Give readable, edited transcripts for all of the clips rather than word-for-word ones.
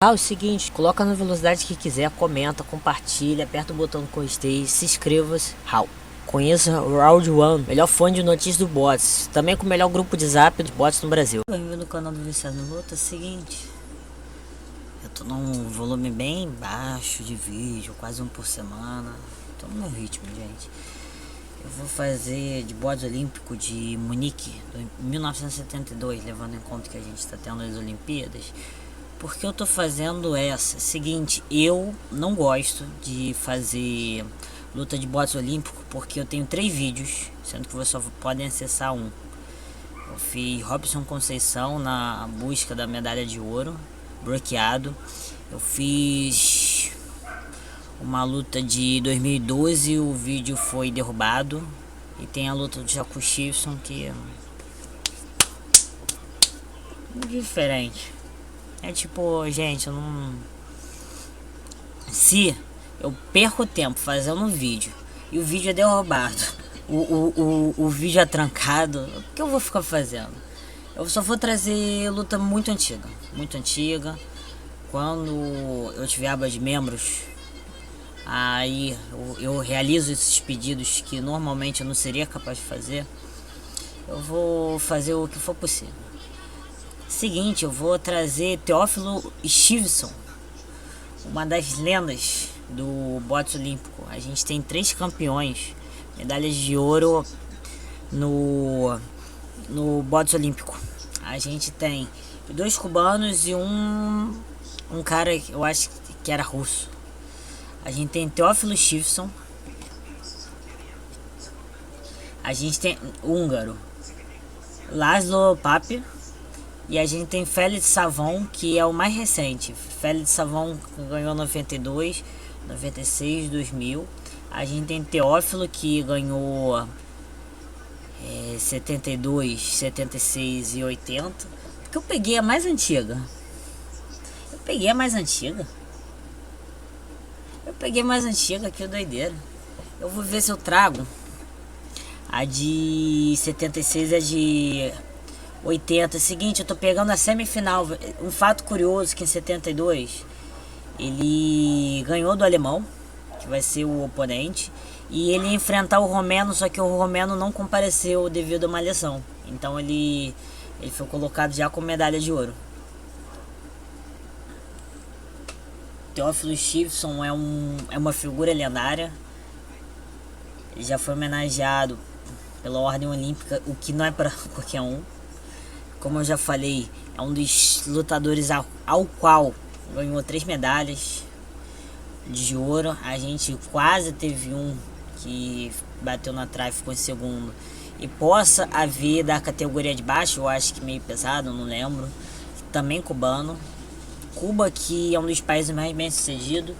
Ah, o seguinte, coloca na velocidade que quiser, comenta, compartilha, aperta o botão do gostei, se inscreva-se. Conheça o Round One, melhor fã de notícias do bots, também com o melhor grupo de zap dos bots no Brasil. Bem-vindo no canal do Viciado no Luta. É o seguinte, eu tô num volume bem baixo de vídeo, quase um por semana. Tô no meu ritmo, gente. Eu vou fazer de bode olímpico de Munique, 1972, levando em conta que a gente está tendo as Olimpíadas. Porque eu tô fazendo essa? Seguinte, eu não gosto de fazer luta de boxe olímpico porque eu tenho 3 vídeos, sendo que vocês só podem acessar um. Eu fiz Robson Conceição na busca da medalha de ouro, bloqueado. Eu fiz uma luta de 2012, o vídeo foi derrubado. E tem a luta do Jaco Chifson, que é diferente. É tipo, gente, eu não... Se eu perco tempo fazendo um vídeo e o vídeo é derrubado, o vídeo é trancado, o que eu vou ficar fazendo? Eu só vou trazer luta muito antiga. Muito antiga. Quando eu tiver aba de membros, aí eu realizo esses pedidos que normalmente eu não seria capaz de fazer. Eu vou fazer o que for possível. Seguinte, eu vou trazer Teófilo Stevenson, uma das lendas do boxe olímpico. A gente tem 3 campeões, medalhas de ouro no boxe olímpico. A gente tem 2 cubanos e um cara, eu acho que era russo. A gente tem Teófilo Stevenson. A gente tem húngaro, Laszlo Pape. E a gente tem Félix Savon, que é o mais recente. Félix Savon ganhou 92, 96, 2000. A gente tem Teófilo, que ganhou 72, 76 e 80. Porque eu peguei a mais antiga. Eu peguei a mais antiga, que doideira. Eu vou ver se eu trago a de 76 e a de 80. Seguinte, eu tô pegando a semifinal. Um fato curioso que em 72 ele ganhou do alemão, que vai ser o oponente, e ele ia enfrentar o romeno, só que o romeno não compareceu devido a uma lesão. Então ele foi colocado já com medalha de ouro. Teófilo Stevenson é uma figura lendária. Ele já foi homenageado pela Ordem Olímpica, o que não é para qualquer um. Como eu já falei, é um dos lutadores ao qual ganhou 3 medalhas de ouro. A gente quase teve um que bateu na trave, ficou em segundo. E possa haver da categoria de baixo, eu acho que meio pesado, não lembro, também cubano. Cuba, que é um dos países mais bem sucedidos.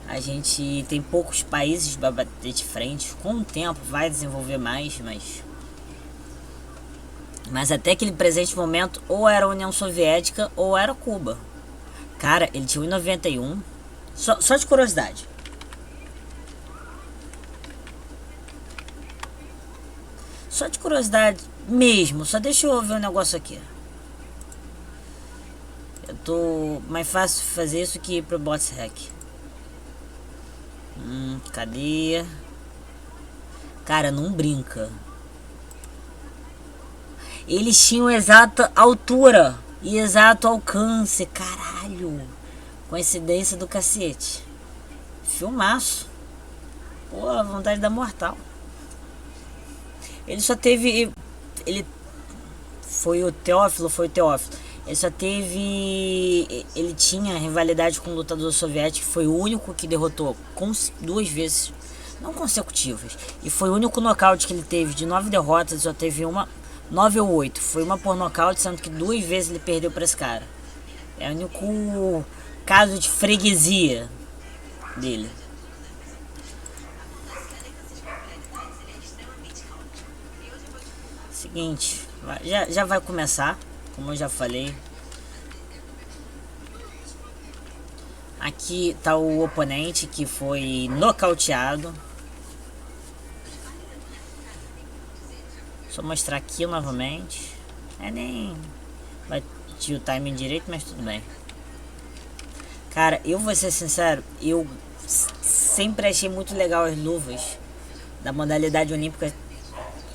A gente tem poucos países para bater de frente. Com o tempo vai desenvolver mais, mas até aquele presente momento ou era a União Soviética ou era Cuba. Cara, ele tinha 1,91. Só de curiosidade. Só de curiosidade mesmo. Só deixa eu ver um negócio aqui. Eu tô mais fácil fazer isso que ir pro Bots Hack. Cadê? Cara, não brinca. Eles tinham exata altura e exato alcance. Caralho. Coincidência do cacete. Filmaço. Pô, a vontade da mortal. Ele só teve... Foi o Teófilo. Ele só teve... Ele tinha rivalidade com o lutador soviético. Foi o único que derrotou 2 vezes. Não consecutivas. E foi o único nocaute que ele teve. De 9 derrotas, só teve uma... 9 ou 8. Foi uma por nocaute, sendo que 2 vezes ele perdeu pra esse cara. É o único caso de freguesia dele. Seguinte, já vai começar, como eu já falei. Aqui tá o oponente que foi nocauteado. Só mostrar aqui novamente. Nem vai ter o timing direito, mas tudo bem. Cara, eu vou ser sincero, eu sempre achei muito legal as luvas da modalidade olímpica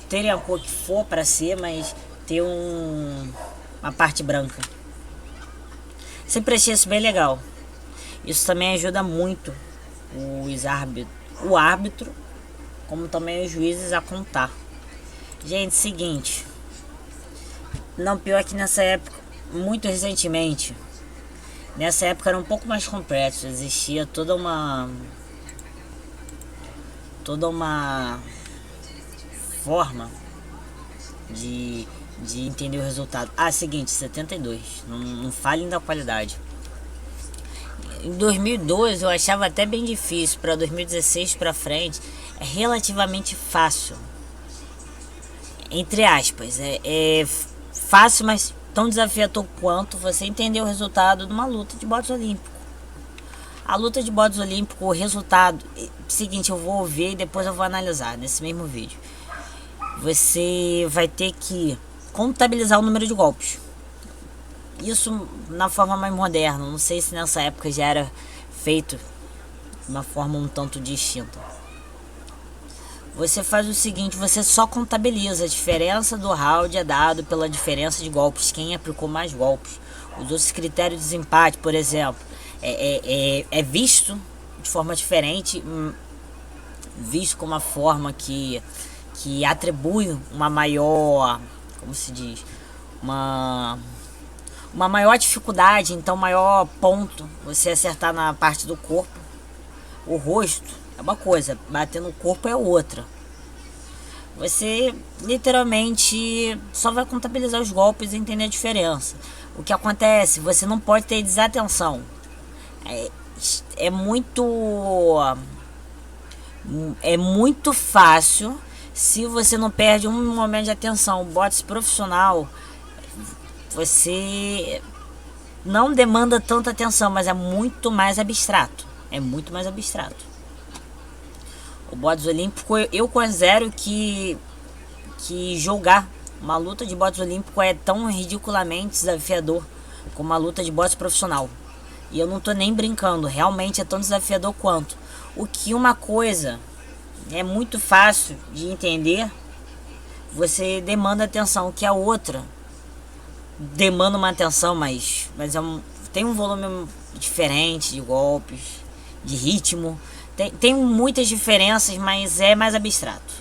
terem a cor que for pra ser, mas ter uma parte branca. Sempre achei isso bem legal. Isso também ajuda muito o árbitro, como também os juízes a contar. Gente, seguinte. Não, pior que nessa época, muito recentemente, nessa época era um pouco mais complexo. Existia toda uma forma de, de entender o resultado. Seguinte, 72. Não falem da qualidade. Em 2012 eu achava até bem difícil. Para 2016 para frente é relativamente fácil, entre aspas. É fácil, mas tão desafiador quanto você entender o resultado de uma luta de boxe olímpico. A luta de boxe olímpico, o resultado seguinte, eu vou ver e depois eu vou analisar nesse mesmo vídeo. Você vai ter que contabilizar o número de golpes. Isso na forma mais moderna. Não sei se nessa época já era feito de uma forma um tanto distinta. Você faz o seguinte, você só contabiliza a diferença do round é dado pela diferença de golpes, quem aplicou mais golpes. Os outros critérios de desempate, por exemplo, é visto de forma diferente, visto como uma forma que atribui uma maior, como se diz, uma maior dificuldade, então maior ponto você acertar na parte do corpo. O rosto é uma coisa, bater no corpo é outra. Você literalmente só vai contabilizar os golpes e entender a diferença. O que acontece, você não pode ter desatenção. É muito fácil se você não perde um momento de atenção. O boxe profissional, você não demanda tanta atenção, mas é muito mais abstrato. O boxe olímpico, eu considero que jogar uma luta de boxe olímpico é tão ridiculamente desafiador como uma luta de boxe profissional. E eu não tô nem brincando, realmente é tão desafiador quanto. O que uma coisa é muito fácil de entender, você demanda atenção, que a outra demanda uma atenção, mas tem um volume diferente de golpes, de ritmo. Tem muitas diferenças, mas é mais abstrato.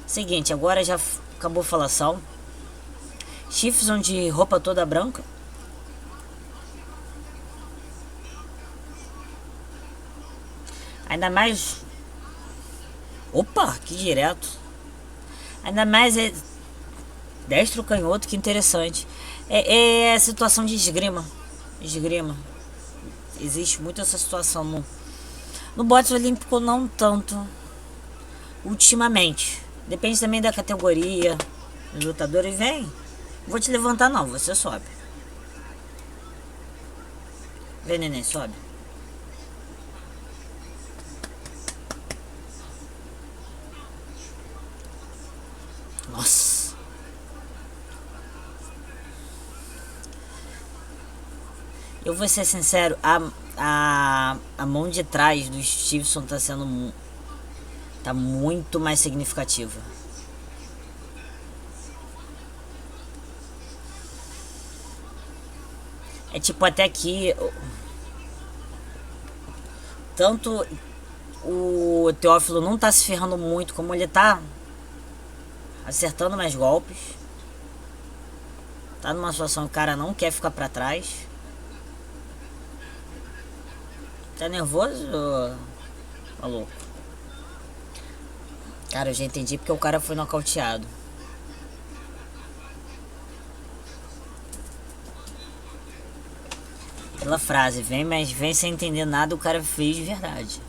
Seguinte, agora já acabou a falação. Chifres de roupa toda branca. Ainda mais... Opa, que direto. Ainda mais destro canhoto, que interessante. É a situação de esgrima. Existe muito essa situação no boxe olímpico, não tanto ultimamente. Depende também da categoria. Os lutadores vêm. Vou te levantar não, você sobe. Vem, neném, sobe. Nossa. Eu vou ser sincero, a mão de trás do Stevenson tá muito mais significativa. É tipo até aqui, tanto o Teófilo não tá se ferrando muito, como ele tá acertando mais golpes. Tá numa situação que o cara não quer ficar pra trás. Tá nervoso, maluco? Cara, eu já entendi porque o cara foi nocauteado. Pela frase, vem sem entender nada, o cara fez de verdade.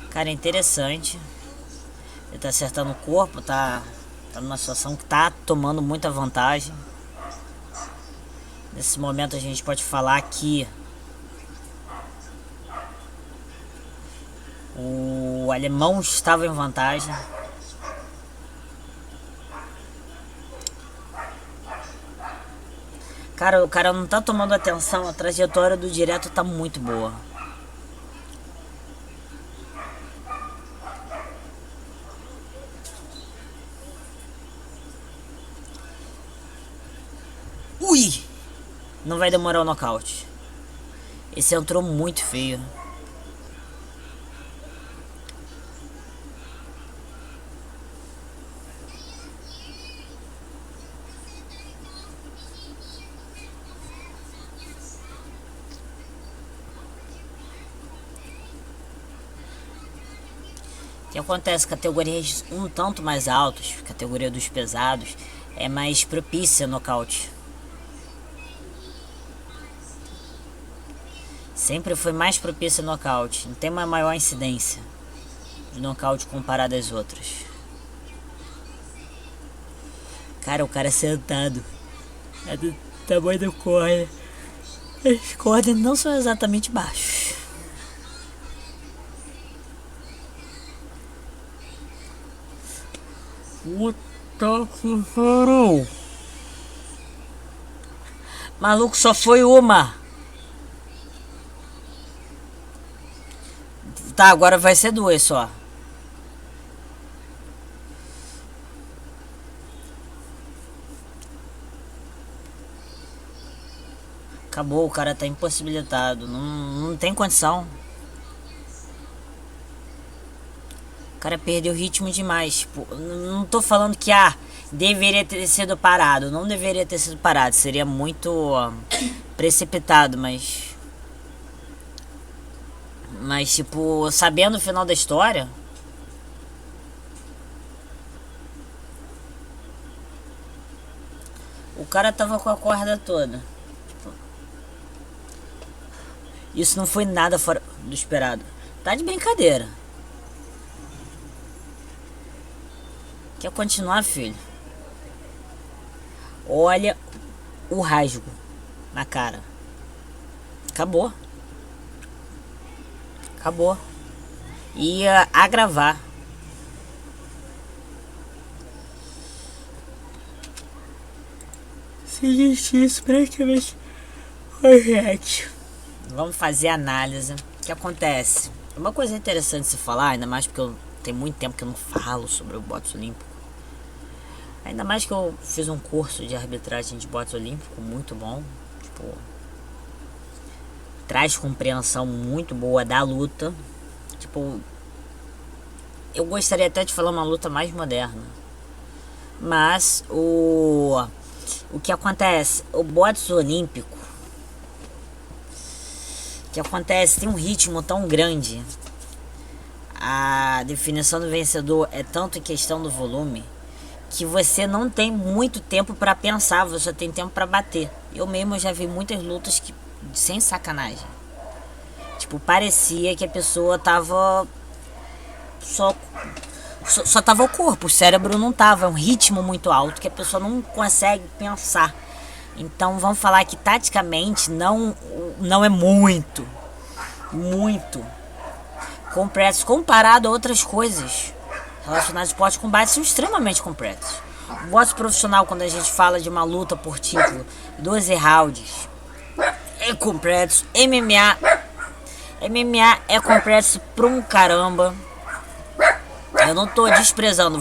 Cara, é interessante. Ele tá acertando o corpo, tá numa situação que tá tomando muita vantagem. Nesse momento a gente pode falar que o alemão estava em vantagem. Cara, o cara não tá tomando atenção, a trajetória do direto tá muito boa. Ui! Não vai demorar o nocaute. Esse entrou muito feio. O que acontece? Categorias um tanto mais altas, categoria dos pesados, é mais propícia a nocaute. Sempre foi mais propícia a nocaute. Não tem uma maior incidência de nocaute comparado às outras. Cara, o cara é sentado. É do tamanho do corner. As cordas não são exatamente baixos. Puta que pariu. Maluco, só foi uma. Tá, agora vai ser duas só. Acabou, o cara tá impossibilitado. Não tem condição. O cara perdeu ritmo demais. Tipo, não tô falando que deveria ter sido parado. Não deveria ter sido parado. Seria muito precipitado, mas tipo, sabendo o final da história, o cara tava com a corda toda. Isso não foi nada fora do esperado. Tá de brincadeira. Quer continuar, filho? Olha o rasgo na cara. Acabou. Acabou. Ia agravar. Se isso praticamente foi react. Vamos fazer análise. O que acontece? Uma coisa interessante de se falar, ainda mais porque tem muito tempo que eu não falo sobre o boxe olímpico. Ainda mais que eu fiz um curso de arbitragem de boxe olímpico muito bom. Tipo, traz compreensão muito boa da luta. Tipo, eu gostaria até de falar uma luta mais moderna. Mas o que acontece? O boxe olímpico, o que acontece? Tem um ritmo tão grande. A definição do vencedor é tanto em questão do volume que você não tem muito tempo pra pensar, você só tem tempo pra bater. Eu mesmo já vi muitas lutas que, sem sacanagem, tipo, parecia que a pessoa tava só tava o corpo, o cérebro não tava. É um ritmo muito alto que a pessoa não consegue pensar. Então vamos falar que taticamente não é muito complexo comparado a outras coisas relacionadas ao esporte de combate, são extremamente complexos. O boxe profissional, quando a gente fala de uma luta por título, 12 rounds, é complexo. MMA é complexo pra um caramba. Eu não tô desprezando,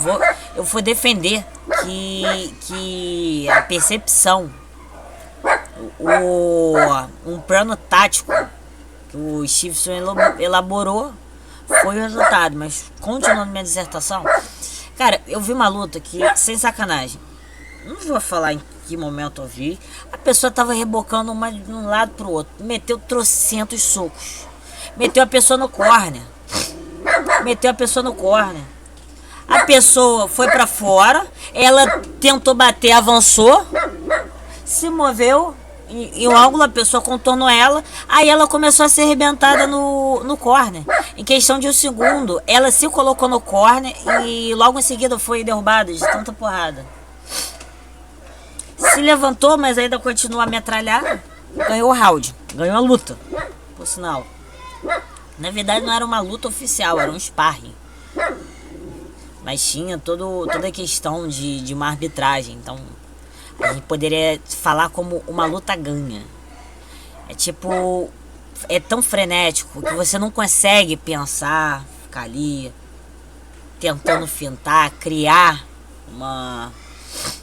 eu vou defender que a percepção, um plano tático que o Stevenson elaborou foi o resultado. Mas continuando minha dissertação, cara, eu vi uma luta que, sem sacanagem, não vou falar em que momento eu vi, a pessoa tava rebocando uma de um lado pro outro, meteu trocentos socos, meteu a pessoa no corner, a pessoa foi pra fora, ela tentou bater, avançou, se moveu em um ângulo, a pessoa contornou ela, aí ela começou a ser arrebentada no corner. Em questão de um segundo, ela se colocou no corner e logo em seguida foi derrubada de tanta porrada. Se levantou, mas ainda continua a metralhar. Ganhou o round, ganhou a luta, por sinal. Na verdade não era uma luta oficial, era um sparring. Mas tinha toda a questão de uma arbitragem. Então A gente poderia falar como uma luta ganha. É tipo, é tão frenético que você não consegue pensar, ficar ali tentando fintar, criar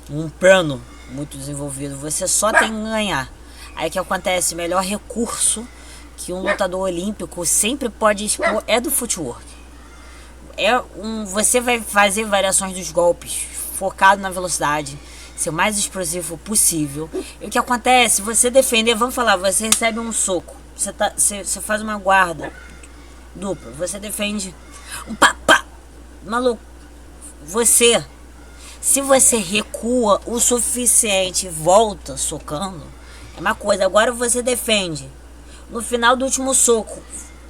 um plano muito desenvolvido. Você só tem que ganhar. Aí o que acontece? O melhor recurso que um lutador olímpico sempre pode expor é do footwork. Você vai fazer variações dos golpes, focado na velocidade, ser o mais explosivo possível. E o que acontece? Você defender, vamos falar, você recebe um soco, você faz uma guarda dupla, você defende um pá, pá. Maluco, se você recua o suficiente e volta socando, é uma coisa. Agora você defende. No final do último soco,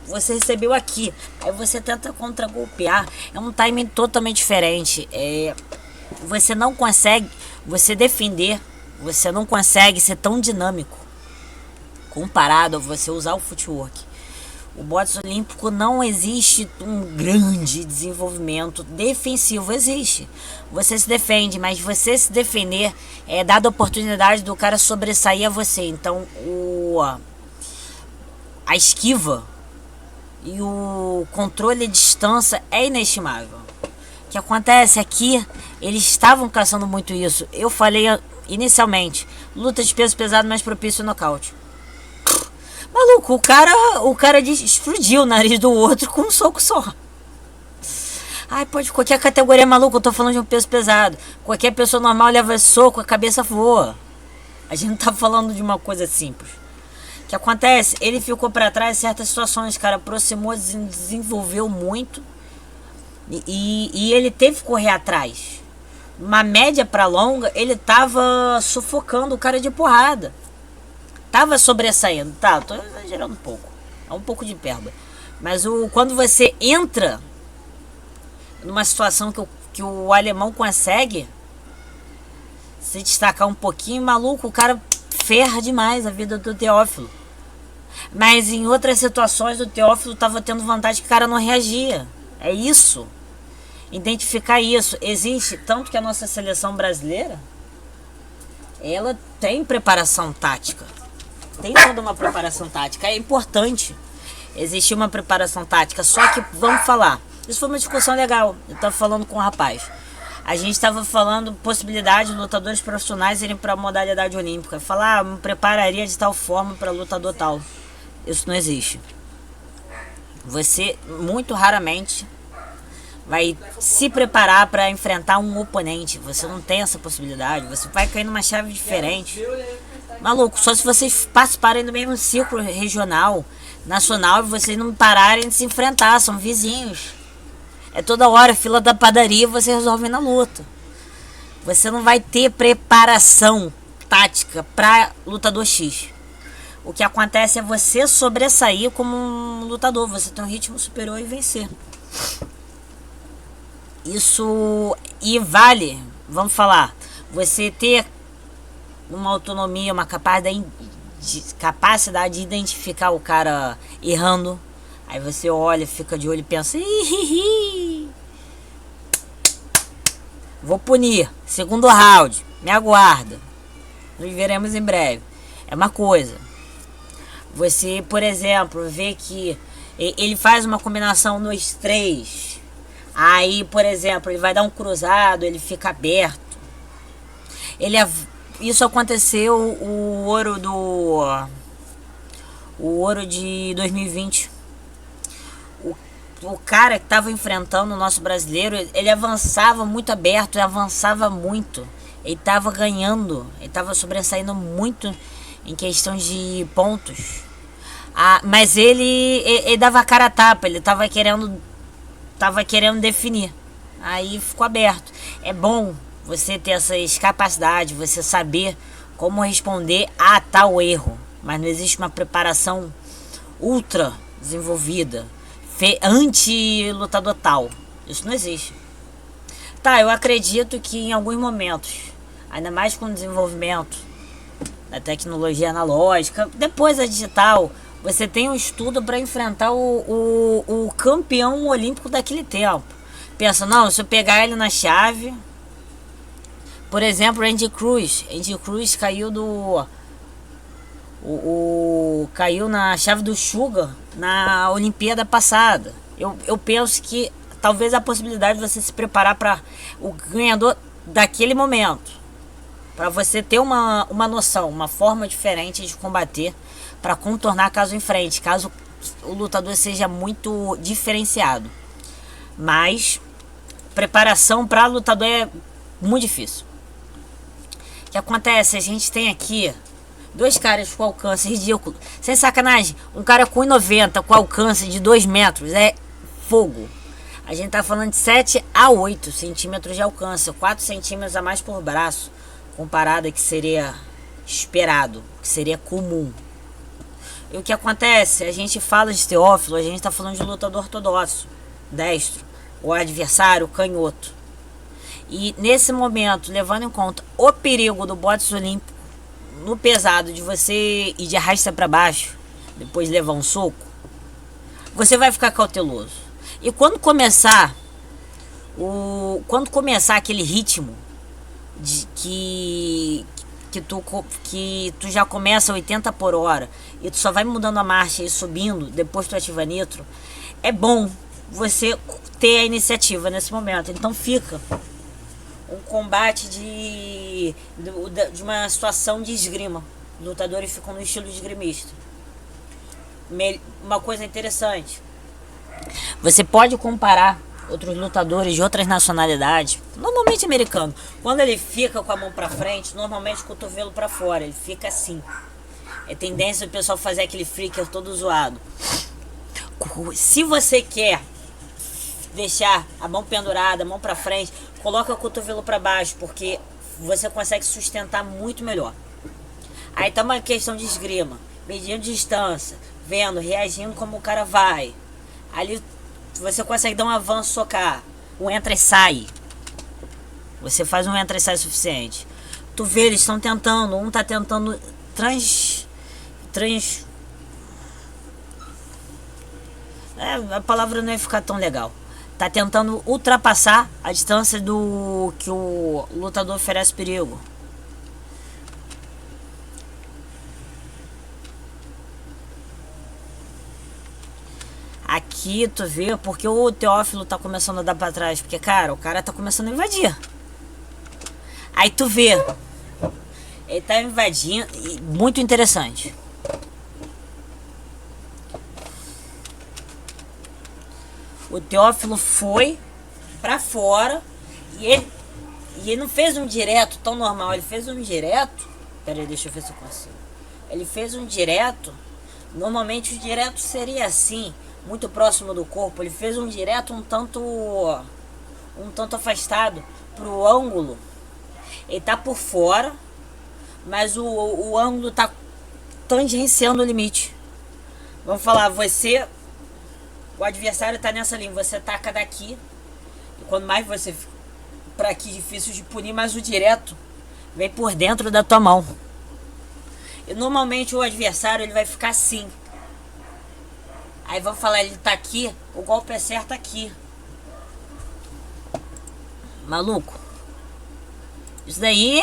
você recebeu aqui. Aí você tenta contragolpear. É um timing totalmente diferente. Você não consegue, você defender, você não consegue ser tão dinâmico comparado a você usar o footwork. O boxe olímpico não existe um grande desenvolvimento defensivo, existe. Você se defende, mas você se defender é dada a oportunidade do cara sobressair a você. Então a esquiva e o controle de distância é inestimável. O que acontece aqui, eles estavam caçando muito isso. Eu falei inicialmente, luta de peso pesado mais propício ao nocaute. Maluco, o cara explodiu o nariz do outro com um soco só. Ai, pode qualquer categoria, maluco, eu tô falando de um peso pesado. Qualquer pessoa normal leva soco, a cabeça voa. A gente não tá falando de uma coisa simples. O que acontece? Ele ficou pra trás em certas situações, cara, aproximou, desenvolveu muito. E ele teve que correr atrás. Uma média pra longa, ele tava sufocando o cara de porrada. Tava sobressaindo, tá, tô exagerando um pouco. É um pouco de perda. Mas quando você entra numa situação que o alemão consegue se destacar um pouquinho, maluco, o cara ferra demais a vida do Teófilo. Mas em outras situações o Teófilo tava tendo vantagem que o cara não reagia. É isso. Identificar isso. Existe, tanto que a nossa seleção brasileira, ela tem preparação tática. Tem toda uma preparação tática. É importante existir uma preparação tática. Só que, vamos falar, isso foi uma discussão legal. Eu tava falando com um rapaz. A gente tava falando possibilidade de lutadores profissionais irem para a modalidade olímpica. Falar, me prepararia de tal forma para lutador tal. Isso não existe. Você, muito raramente, vai se preparar para enfrentar um oponente. Você não tem essa possibilidade. Você vai cair numa chave diferente. Maluco, só se vocês participarem do mesmo círculo regional, nacional, e vocês não pararem de se enfrentar, são vizinhos. É toda hora, fila da padaria, você resolve na luta. Você não vai ter preparação tática para lutador X. O que acontece é você sobressair como um lutador, você tem um ritmo superior e vencer. Isso, e vale, vamos falar, você ter uma autonomia, uma capacidade de identificar o cara errando. Aí você olha, fica de olho e pensa, vou punir, segundo round, me aguarda, nos veremos em breve. É uma coisa. Você, por exemplo, vê que ele faz uma combinação 2-3. Aí, por exemplo, ele vai dar um cruzado, ele fica aberto. Isso aconteceu o ouro de 2020. O cara que estava enfrentando o nosso brasileiro, ele avançava muito aberto, ele avançava muito. Ele estava ganhando, ele estava sobressaindo muito em questão de pontos. Mas ele dava a cara a tapa, ele estava querendo definir. Aí ficou aberto. É bom você ter essas capacidades, você saber como responder a tal erro. Mas não existe uma preparação ultra desenvolvida, anti-lutador tal. Isso não existe. Tá, eu acredito que em alguns momentos, ainda mais com o desenvolvimento da tecnologia analógica, depois a digital, você tem um estudo para enfrentar o campeão olímpico daquele tempo. Pensa, não, se eu pegar ele na chave, Por exemplo, Andy Cruz. Andy Cruz caiu do... caiu na chave do Sugar na Olimpíada passada. Eu penso que talvez a possibilidade de você se preparar para o ganhador daquele momento, para você ter uma noção, uma forma diferente de combater, para contornar caso em frente, caso o lutador seja muito diferenciado. Mas preparação para lutador é muito difícil. O que acontece? A gente tem aqui dois caras com alcance ridículo. Sem sacanagem, um cara com 1,90 com alcance de 2 metros é fogo. A gente tá falando de 7 a 8 centímetros de alcance, 4 centímetros a mais por braço, comparado a que seria esperado, que seria comum. E o que acontece? A gente fala de Teófilo, a gente tá falando de lutador ortodoxo, destro, o adversário canhoto. E nesse momento, levando em conta o perigo do boxe olímpico no pesado, de você ir de arrasta para baixo, depois levar um soco, você vai ficar cauteloso. E quando começar aquele ritmo de que tu já começa 80 por hora e tu só vai mudando a marcha e subindo, depois tu ativa nitro, é bom você ter a iniciativa nesse momento. Então fica um combate de uma situação de esgrima. Os lutadores ficam no estilo de esgrimista. Uma coisa interessante, você pode comparar outros lutadores de outras nacionalidades, normalmente americano. Quando ele fica com a mão pra frente, normalmente o cotovelo pra fora, ele fica assim. É tendência do pessoal fazer aquele flicker todo zoado. Se você quer deixar a mão pendurada, a mão pra frente, coloca o cotovelo pra baixo, porque você consegue sustentar muito melhor. Aí tá uma questão de esgrima, medindo distância, vendo, reagindo como o cara vai. Ali você consegue dar um avanço, socar, um entra e sai. Você faz um entra e sai suficiente. Tu vê, eles estão tentando, um tá tentando a palavra não ia ficar tão legal. Tá tentando ultrapassar a distância do que o lutador oferece perigo. Aqui tu vê porque o Teófilo tá começando a dar pra trás. Porque, cara, o cara tá começando a invadir. Aí tu vê, ele tá invadindo. Muito interessante. O Teófilo foi pra fora e ele não fez um direto tão normal. Ele fez um direto. Pera aí, deixa eu ver se eu consigo. Ele fez um direto. Normalmente o direto seria assim, muito próximo do corpo. Ele fez um direto um tanto afastado pro ângulo. Ele tá por fora, mas o ângulo tá tangenciando o limite. Vamos falar, o adversário tá nessa linha, você taca daqui, e quando mais você pra aqui, difícil de punir, mas o direto vem por dentro da tua mão. E normalmente o adversário ele vai ficar assim. Aí vamos falar, ele tá aqui, o golpe é certo aqui. Maluco, isso daí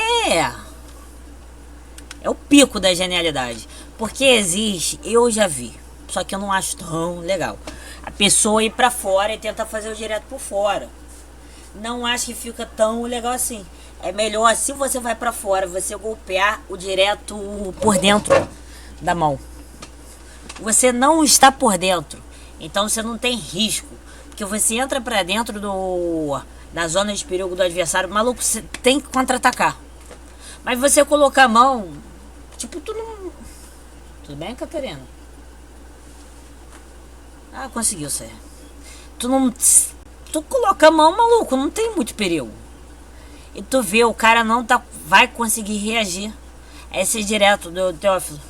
é o pico da genialidade. Porque existe, eu já vi, só que eu não acho tão legal, a pessoa ir pra fora e tentar fazer o direto por fora. Não acho que fica tão legal assim. É melhor, se você vai pra fora, você golpear o direto por dentro da mão. Você não está por dentro, então você não tem risco. Porque você entra pra dentro da zona de perigo do adversário, maluco, você tem que contra-atacar. Mas você colocar a mão, tipo, tu não... Tudo bem, Catarina? Ah, conseguiu ser. Tu coloca a mão, maluco, não tem muito perigo. E tu vê, o cara não vai conseguir reagir a esse direto do Teófilo.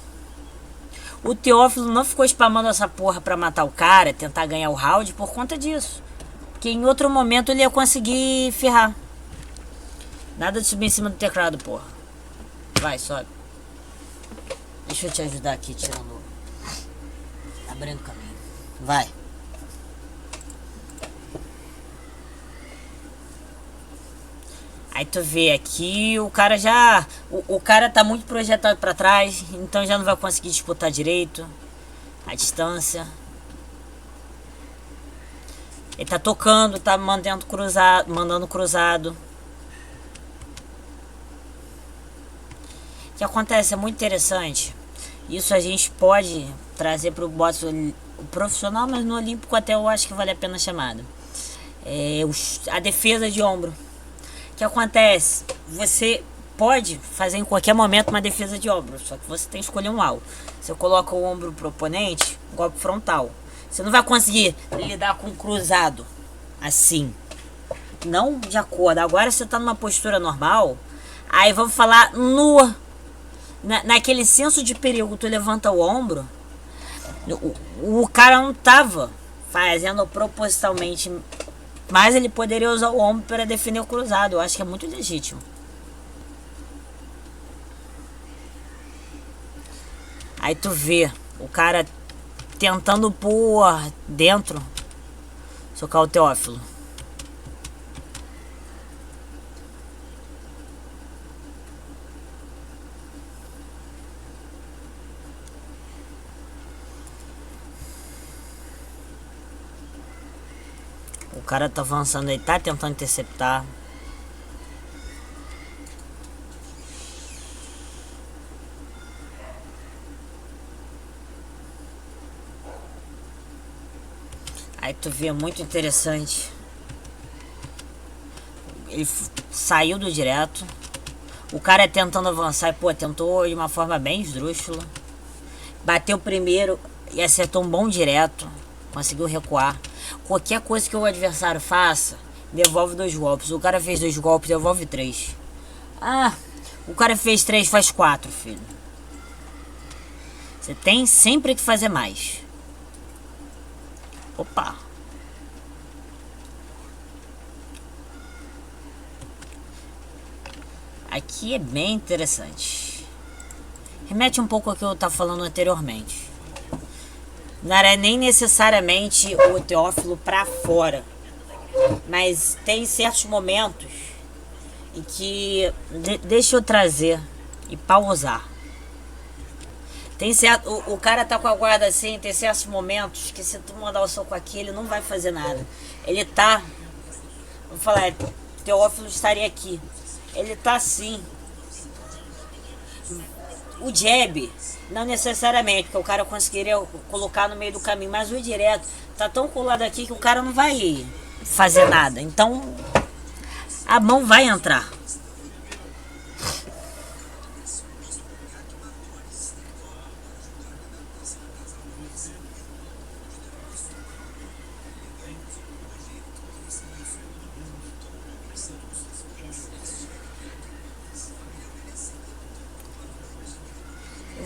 O Teófilo não ficou spamando essa porra pra matar o cara, tentar ganhar o round por conta disso. Porque em outro momento ele ia conseguir ferrar. Nada de subir em cima do teclado, porra. Vai, sobe. Deixa eu te ajudar aqui, tirando... abrindo o caminho. Vai. Aí tu vê aqui, o cara já... O cara tá muito projetado pra trás, então já não vai conseguir disputar direito a distância. Ele tá tocando, tá mandando cruzado. O que acontece é muito interessante. Isso a gente pode trazer pro boxe profissional, mas no olímpico até eu acho que vale a pena a chamada. A defesa de ombro. O que acontece? Você pode fazer em qualquer momento uma defesa de ombro, só que você tem que escolher um alvo. Você coloca o ombro pro oponente, golpe frontal. Você não vai conseguir lidar com um cruzado assim, não de acordo. Agora você tá numa postura normal, aí vamos falar naquele senso de perigo, tu levanta o ombro. O cara não tava fazendo propositalmente, mas ele poderia usar o ombro para defender o cruzado. Eu acho que é muito legítimo. Aí tu vê o cara tentando pôr dentro, socar o Teófilo. O cara tá avançando aí, tá tentando interceptar. Aí tu vê, muito interessante. Ele saiu do direto. O cara tentando avançar e, pô, tentou de uma forma bem esdrúxula. Bateu primeiro e acertou um bom direto. Conseguiu recuar. Qualquer coisa que o adversário faça, devolve 2 golpes. O cara fez 2 golpes, devolve 3. Ah, o cara fez 3, faz 4, filho. Você tem sempre que fazer mais. Opa. Aqui é bem interessante. Remete um pouco ao que eu estava falando anteriormente. Não era nem necessariamente o Teófilo para fora, mas tem certos momentos em que deixa eu trazer e pausar. Tem certo, o cara tá com a guarda assim, tem certos momentos que se tu mandar o soco aqui, ele não vai fazer nada. Ele tá, vamos falar, Teófilo estaria aqui. Ele tá assim. O jab, não necessariamente, porque o cara conseguiria colocar no meio do caminho, mas o direto tá tão colado aqui que o cara não vai fazer nada. Então, a mão vai entrar.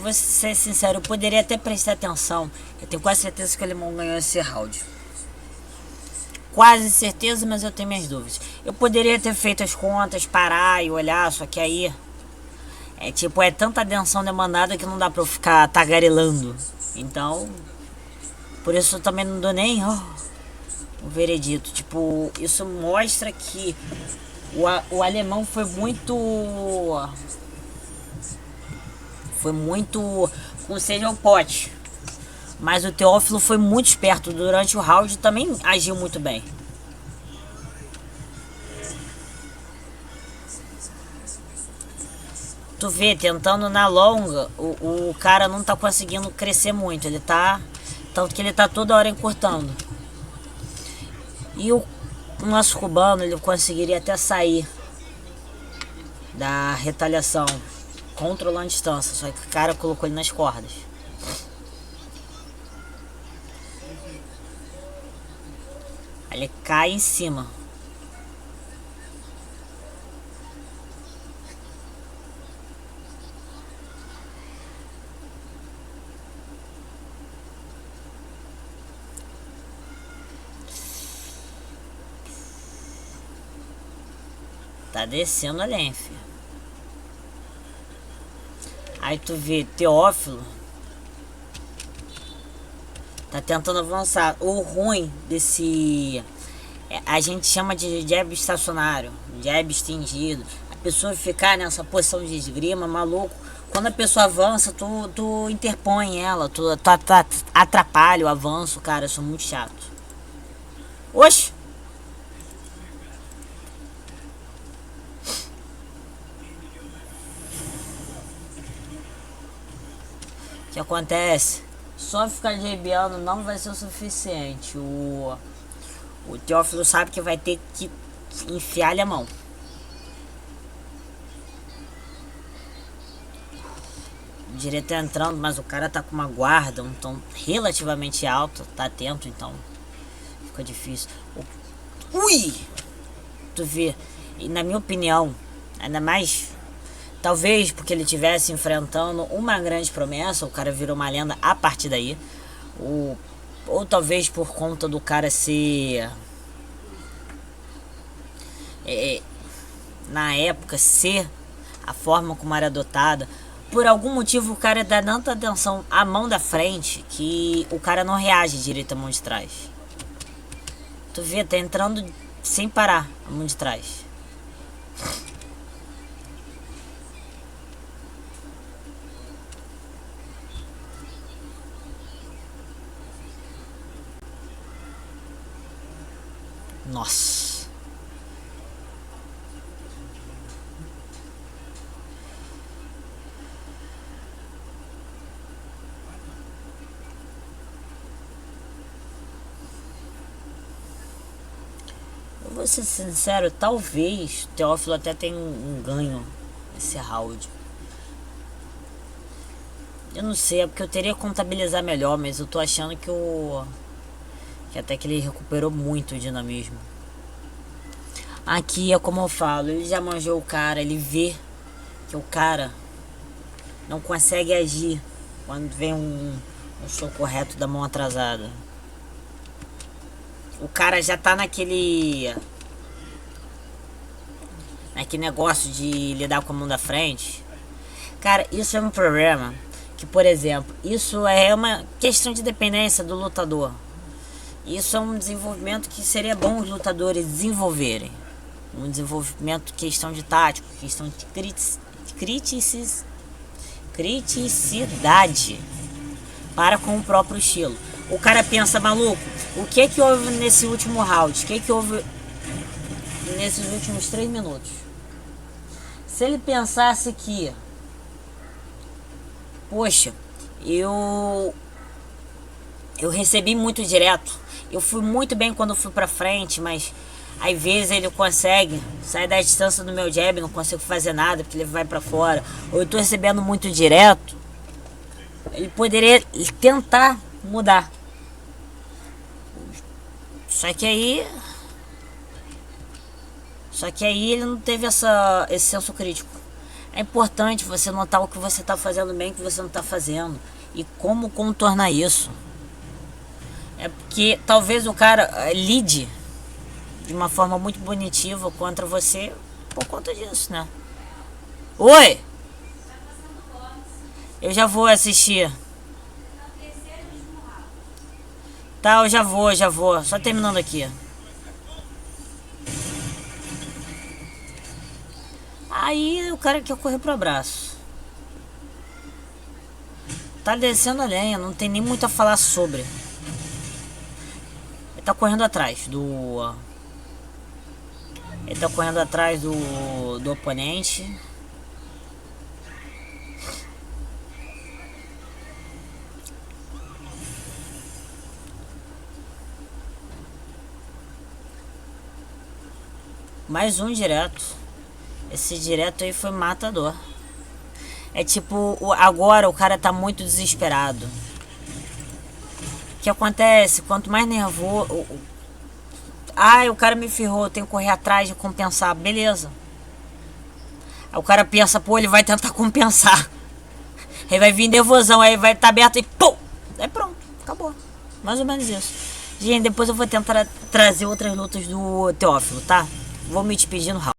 Vou ser sincero, eu poderia até prestar atenção. Eu tenho quase certeza que o alemão ganhou esse round. Quase certeza, mas eu tenho minhas dúvidas. Eu poderia ter feito as contas, parar e olhar, só que aí é tanta atenção demandada que não dá pra eu ficar tagarelando. Então, por isso eu também não dou nem o veredito. Tipo, isso mostra que o alemão foi muito com sede ao pote. Mas o Teófilo foi muito esperto durante o round e também agiu muito bem. Tu vê, tentando na longa, o cara não tá conseguindo crescer muito. Ele tá. Tanto que ele tá toda hora encurtando. E o nosso cubano, ele conseguiria até sair da retaliação, controlando a distância, só que o cara colocou ele nas cordas. Aí ele cai em cima. Tá descendo a lenha. Aí tu vê Teófilo tá tentando avançar. O ruim A gente chama de jab estacionário, jab estendido. A pessoa ficar nessa posição de esgrima, maluco. Quando a pessoa avança, tu interpõe ela, tu atrapalha o avanço, cara. Isso é muito chato. Oxe! O que acontece? Só ficar jabeando não vai ser o suficiente. O Teófilo sabe que vai ter que enfiar-lhe a mão. O direito tá entrando, mas o cara tá com uma guarda, um tom relativamente alto. Tá atento, então fica difícil. Ui! Tu vê, e na minha opinião, ainda mais, talvez porque ele estivesse enfrentando uma grande promessa, o cara virou uma lenda a partir daí. Ou talvez por conta do cara ser... na época, ser a forma como era adotada. Por algum motivo o cara dá tanta atenção à mão da frente que o cara não reage direito à mão de trás. Tu vê, tá entrando sem parar a mão de trás. Nossa. Eu vou ser sincero, talvez o Teófilo até tenha um ganho nesse round. Eu não sei, é porque eu teria que contabilizar melhor, mas eu tô achando que até que ele recuperou muito o dinamismo. Aqui é como eu falo, ele já manjou o cara, ele vê que o cara não consegue agir quando vem um soco reto da mão atrasada. O cara já tá naquele negócio de lidar com a mão da frente. Cara, isso é um problema. Que, por exemplo, isso é uma questão de dependência do lutador. Isso é um desenvolvimento que seria bom os lutadores desenvolverem. Um desenvolvimento, questão de tático, questão de criticidade para com o próprio estilo. O cara pensa, maluco, o que houve nesse último round? O que houve nesses últimos 3 minutos? Se ele pensasse que, poxa, eu recebi muito direto, eu fui muito bem quando eu fui pra frente, mas às vezes ele consegue sair da distância do meu jab, não consigo fazer nada porque ele vai pra fora, ou eu tô recebendo muito direto, ele poderia tentar mudar. Só que aí ele não teve esse senso crítico. É importante você notar o que você está fazendo bem e o que você não está fazendo. E como contornar isso. É porque talvez o cara lide de uma forma muito punitiva contra você por conta disso, né? Oi! Eu já vou assistir. Tá, eu já vou. Só terminando aqui. Aí o cara quer correr pro abraço. Tá descendo a lenha, não tem nem muito a falar sobre. Ele tá correndo atrás do... Ele tá correndo atrás do oponente. Mais um direto. Esse direto aí foi matador. É tipo, agora o cara tá muito desesperado. O que acontece? Quanto mais nervoso... o cara me ferrou, eu tenho que correr atrás de compensar. Beleza. Aí o cara pensa, pô, ele vai tentar compensar. Aí vai vir nervosão, aí vai estar aberto e pum! Aí pronto, acabou. Mais ou menos isso. Gente, depois eu vou tentar trazer outras lutas do Teófilo, tá? Vou me despedir no round.